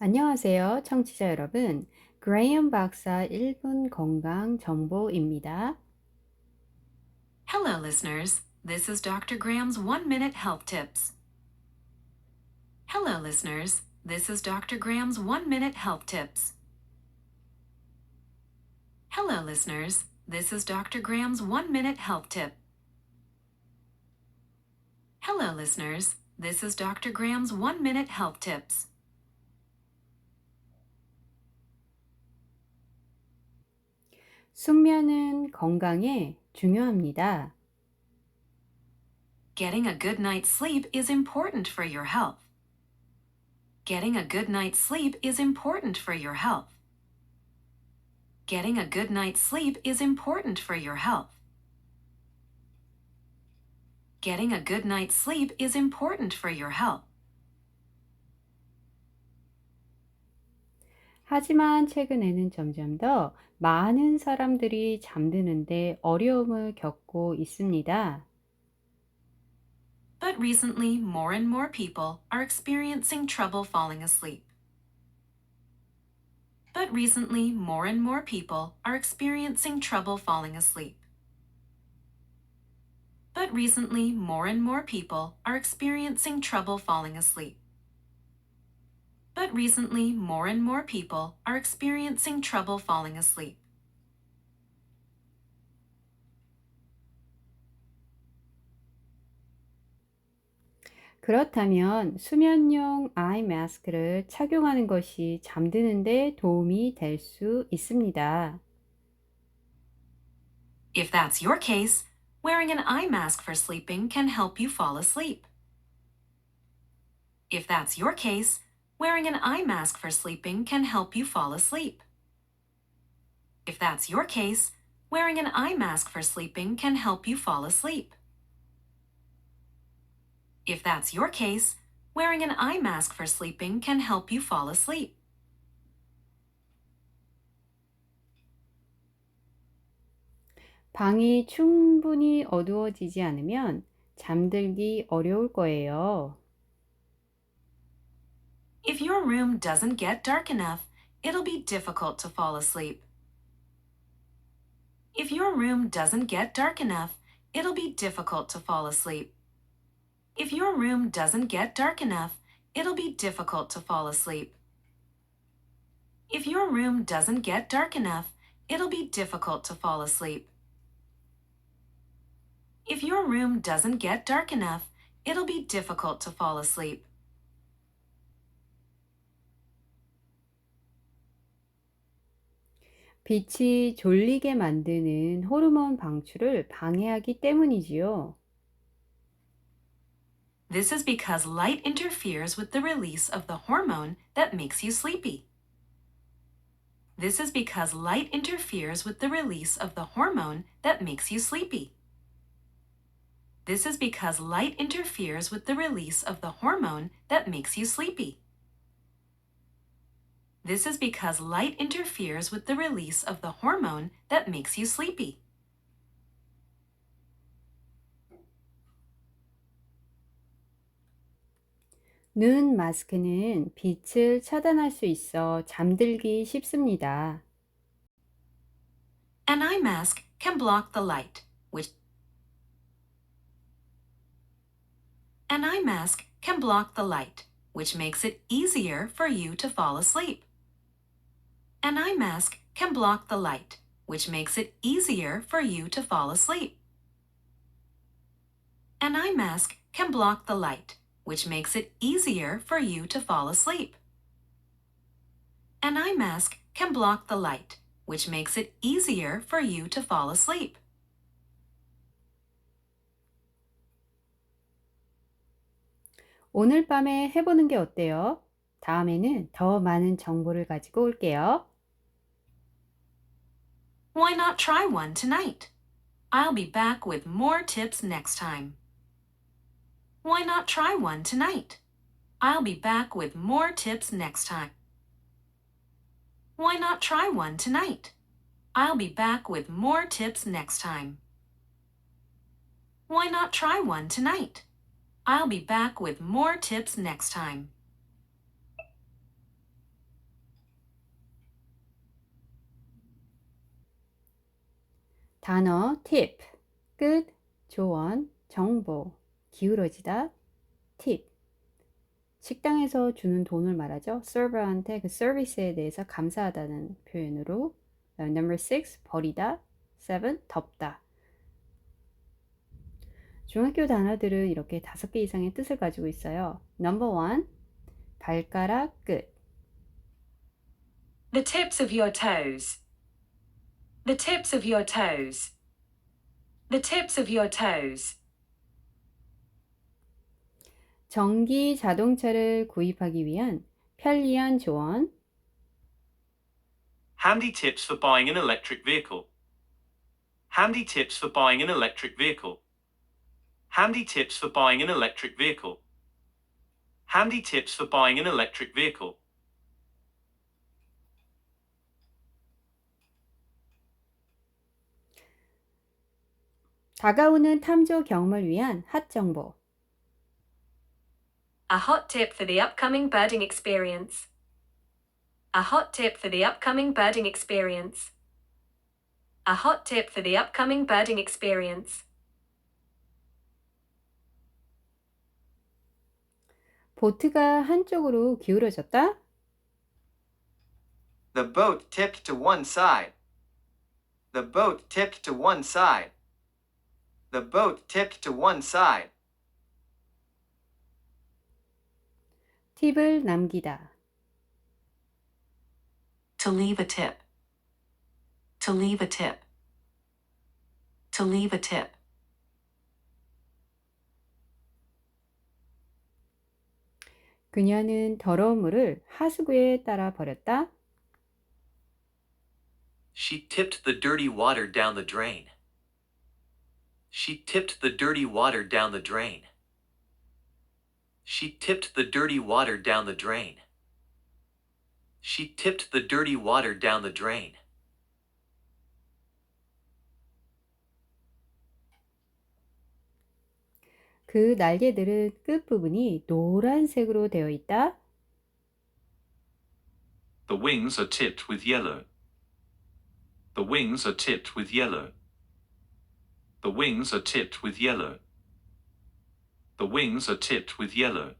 안녕하세요, 청취자 여러분. 그레이엄 박사 1분 건강 정보입니다. Hello, listeners. This is Dr. Graham's 1 Minute Health Tips. Hello, listeners. This is Dr. Graham's 1 Minute Health Tips. Hello, listeners. This is Dr. Graham's 1 Minute Health Tip. Hello, listeners. This is Dr. Graham's 1 Minute Health Tips. 숙면은 건강에 중요합니다. Getting a good night's sleep is important for your health. Getting a good night's sleep is important for your health. Getting a good night's sleep is important for your health. Getting a good night's sleep is important for your health. 하지만 최근에는 점점 더 많은 사람들이 잠드는데 어려움을 겪고 있습니다. But recently, more and more people are experiencing trouble falling asleep. But recently, more and more people are experiencing trouble falling asleep. But recently, more and more people are experiencing trouble falling asleep. But recently, more and more people are experiencing trouble falling asleep. 그렇다면 수면용 아이 마스크를 착용하는 것이 잠드는 데 도움이 될 수 있습니다. If that's your case, wearing an eye mask for sleeping can help you fall asleep. If that's your case, wearing an eye mask for sleeping can help you fall asleep. If that's your case, wearing an eye mask for sleeping can help you fall asleep. If that's your case, wearing an eye mask for sleeping can help you fall asleep. 방이 충분히 어두워지지 않으면 잠들기 어려울 거예요. If your room doesn't get dark enough, it'll be difficult to fall asleep. If your room doesn't get dark enough, it'll be difficult to fall asleep. If your room doesn't get dark enough, it'll be difficult to fall asleep. If your room doesn't get dark enough, it'll be difficult to fall asleep. If your room doesn't get dark enough, it'll be difficult to fall asleep. 빛이 졸리게 만드는 호르몬 방출을 방해하기 때문이지요. This is because light interferes with the release of the hormone that makes you sleepy. This is because light interferes with the release of the hormone that makes you sleepy. This is because light interferes with the release of the hormone that makes you sleepy. This is because light interferes with the release of the hormone that makes you sleepy. 눈 마스크는 빛을 차단할 수 있어 잠들기 쉽습니다. An eye mask can block the light, which An eye mask can block the light, which makes it easier for you to fall asleep. An eye mask can block the light, which makes it easier for you to fall asleep. An eye mask can block the light, which makes it easier for you to fall asleep. An eye mask can block the light, which makes it easier for you to fall asleep. 오늘 밤에 해보는 게 어때요? 다음에는 더 많은 정보를 가지고 올게요. Why not try one tonight? I'll be back with more tips next time. Why not try one tonight? I'll be back with more tips next time. Why not try one tonight? I'll be back with more tips next time. Why not try one tonight? I'll be back with more tips next time. 단어 tip, 끝, 조언, 정보, 기울어지다, tip. 식당에서 주는 돈을 말하죠. server한테 그 서비스에 대해서 감사하다는 표현으로. Number 6, 버리다. 7, 덮다. 중학교 단어들은 이렇게 5개 이상의 뜻을 가지고 있어요. Number 1, 발가락 끝. The tips of your toes. The tips of your toes. The tips of your toes. 전기 자동차를 구입하기 위한 편리한 조언. Handy tips for buying an electric vehicle. Handy tips for buying an electric vehicle. Handy tips for buying an electric vehicle. Handy tips for buying an electric vehicle. 다가오는 탐조 경험을 위한 핫 정보. A hot tip for the upcoming birding experience. A hot tip for the upcoming birding experience. A hot tip for the upcoming birding experience. 보트가 한쪽으로 기울어졌다. The boat tipped to one side. The boat tipped to one side. The boat tipped to one side. 팁을 남기다. To leave a tip. To leave a tip. To leave a tip. 그녀는 더러운 물을 하수구에 따라 버렸다. She tipped the dirty water down the drain. She tipped the dirty water down the drain. She tipped the dirty water down the drain. She tipped the dirty water down the drain. 그 날개들은 끝부분이 노란색으로 되어 있다. The wings are tipped with yellow. The wings are tipped with yellow. The wings are tipped with yellow. The wings are tipped with yellow.